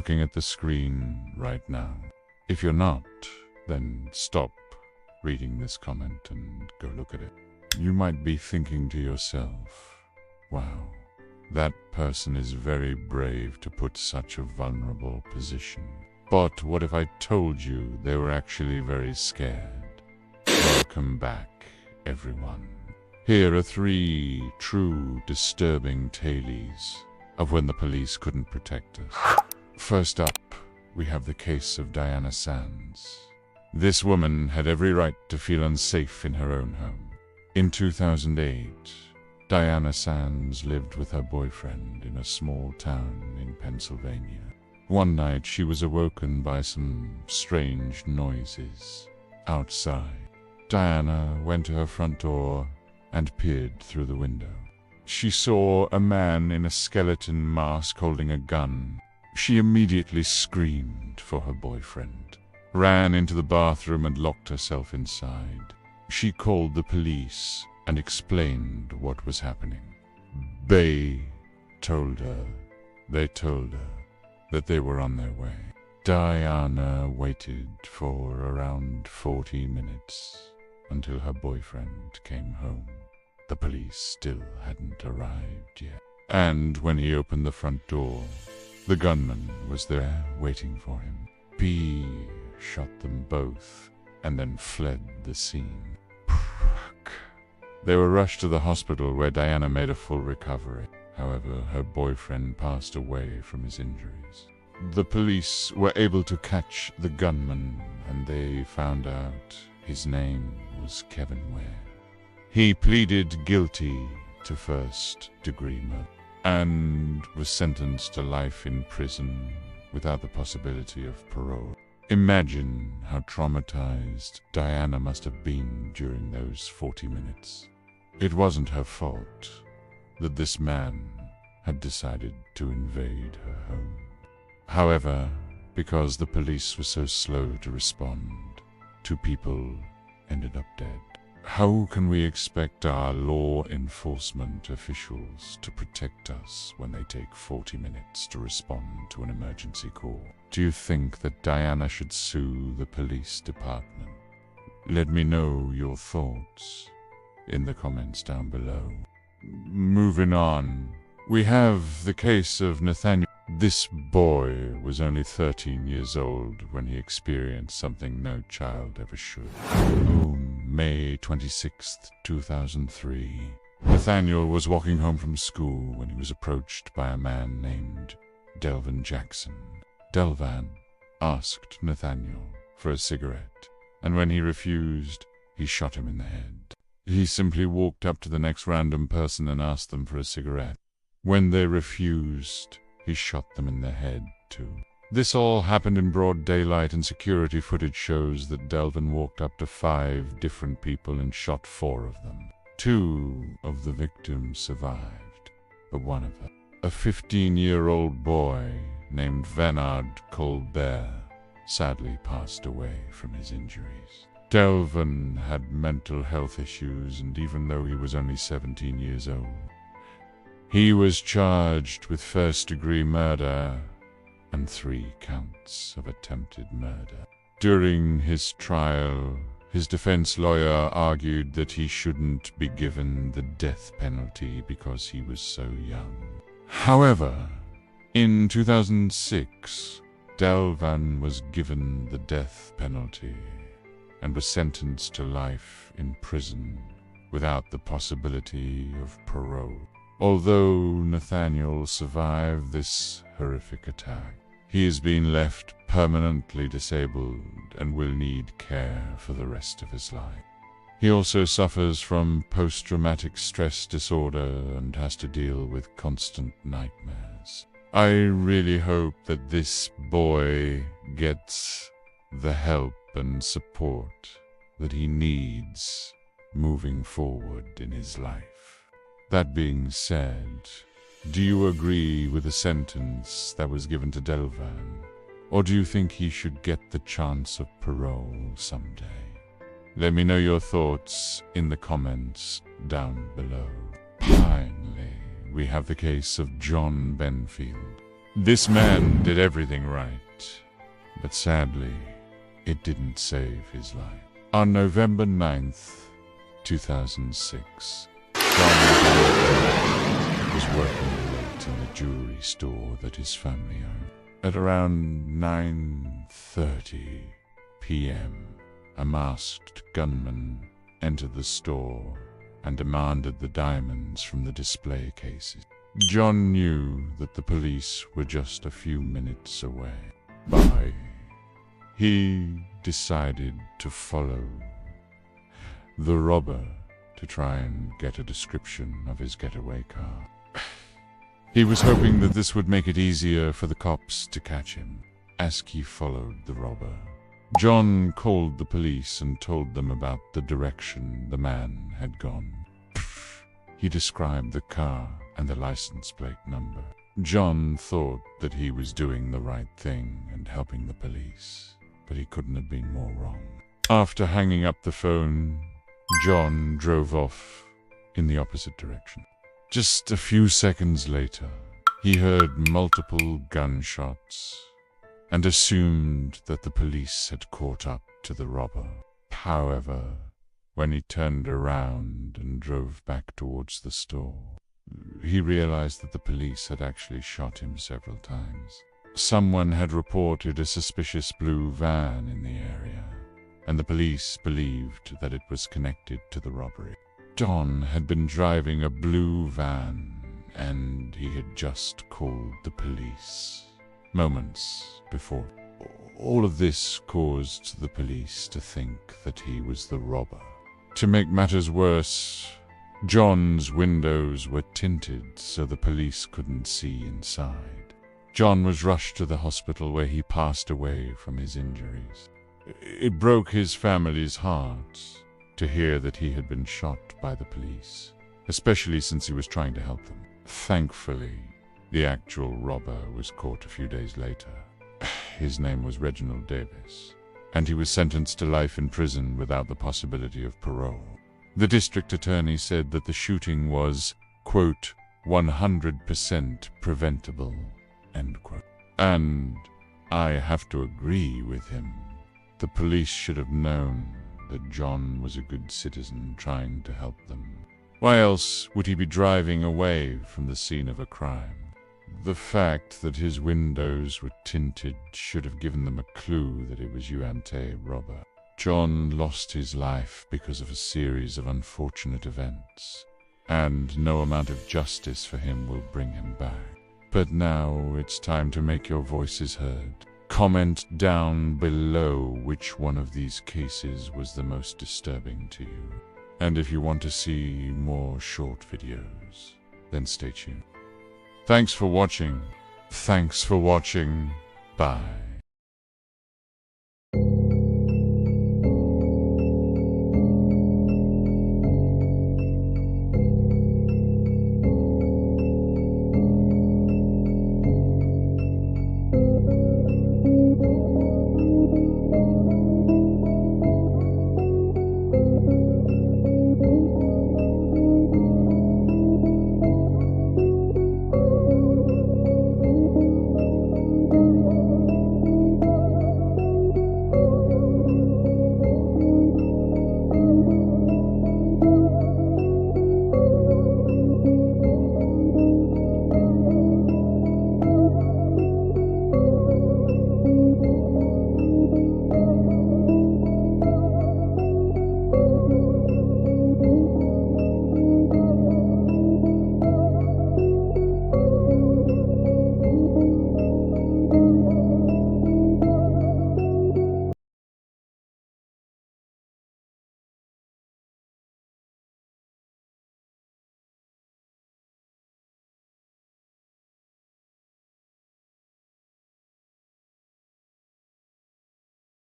looking at the screen right now. If you're not, then stop reading this comment and go look at it. You might be thinking to yourself, wow, that person is very brave to put such a vulnerable position. But what if I told you they were actually very scared? Welcome back, everyone. Here are 3 true disturbing tales of when the police couldn't protect us. First up, we have the case of Diana Sands. This woman had every right to feel unsafe in her own home. In 2008, Diana Sands lived with her boyfriend in a small town in Pennsylvania. One night, she was awoken by some strange noises outside. Diana went to her front door and peered through the window. She saw a man in a skeleton mask holding a gun. She immediately screamed for her boyfriend, ran into the bathroom and locked herself inside. She called the police and explained what was happening. They told her that they were on their way. Diana waited for around 40 minutes until her boyfriend came home. The police still hadn't arrived yet. And when he opened the front door, the gunman was there waiting for him. He shot them both and then fled the scene. They were rushed to the hospital where Diana made a full recovery. However, her boyfriend passed away from his injuries. The police were able to catch the gunman, and they found out his name was Kevin Ware. He pleaded guilty to first-degree murder and was sentenced to life in prison without the possibility of parole. Imagine how traumatized Diana must have been during those 40 minutes. It wasn't her fault that this man had decided to invade her home. However, because the police were so slow to respond, 2 people ended up dead. How can we expect our law enforcement officials to protect us when they take 40 minutes to respond to an emergency call? Do you think that Diana should sue the police department? Let me know your thoughts in the comments down below. Moving on, we have the case of Nathaniel. This boy was only 13 years old when he experienced something no child ever should. On May 26th, 2003, Nathaniel was walking home from school when he was approached by a man named Delvin Jackson. Delvan asked Nathaniel for a cigarette, and when he refused, he shot him in the head. He simply walked up to the next random person and asked them for a cigarette. When they refused, he shot them in the head, too. This all happened in broad daylight, and security footage shows that Delvin walked up to 5 different people and shot 4 of them. 2 of the victims survived, but one of them, a 15-year-old boy named Bernard Colbert, sadly passed away from his injuries. Delvin had mental health issues, and even though he was only 17 years old, he was charged with first-degree murder and 3 counts of attempted murder. During his trial, his defense lawyer argued that he shouldn't be given the death penalty because he was so young. However, in 2006, Delvan was given the death penalty and was sentenced to life in prison without the possibility of parole. Although Nathaniel survived this horrific attack, he has been left permanently disabled and will need care for the rest of his life. He also suffers from post-traumatic stress disorder and has to deal with constant nightmares. I really hope that this boy gets the help and support that he needs moving forward in his life. That being said, do you agree with the sentence that was given to Delvan? Or do you think he should get the chance of parole someday? Let me know your thoughts in the comments down below. Finally, we have the case of John Benfield. This man did everything right, but sadly, it didn't save his life. On November 9th, 2006, John Benfield was working late in the jewelry store that his family owned. At around 9:30 p.m., a masked gunman entered the store and demanded the diamonds from the display cases. John knew that the police were just a few minutes away. He decided to follow the robber to try and get a description of his getaway car. He was hoping that this would make it easier for the cops to catch him. As he followed the robber, John called the police and told them about the direction the man had gone. He described the car and the license plate number. John thought that he was doing the right thing and helping the police, but he couldn't have been more wrong. After hanging up the phone, John drove off in the opposite direction. Just a few seconds later, he heard multiple gunshots and assumed that the police had caught up to the robber. However, when he turned around and drove back towards the store, he realized that the police had actually shot him several times. Someone had reported a suspicious blue van in the area, and the police believed that it was connected to the robbery. John had been driving a blue van, and he had just called the police moments before. All of this caused the police to think that he was the robber. To make matters worse, John's windows were tinted so the police couldn't see inside. John was rushed to the hospital where he passed away from his injuries. It broke his family's hearts to hear that he had been shot by the police, especially since he was trying to help them. Thankfully, the actual robber was caught a few days later. His name was Reginald Davis, and he was sentenced to life in prison without the possibility of parole. The district attorney said that the shooting was, quote, 100% preventable, end quote. And I have to agree with him. The police should have known that John was a good citizen trying to help them. Why else would he be driving away from the scene of a crime? The fact that his windows were tinted should have given them a clue that it was Yuante robber. John lost his life because of a series of unfortunate events, and no amount of justice for him will bring him back. But now it's time to make your voices heard. Comment down below which one of these cases was the most disturbing to you. And if you want to see more short videos, then stay tuned. Thanks for watching. Bye.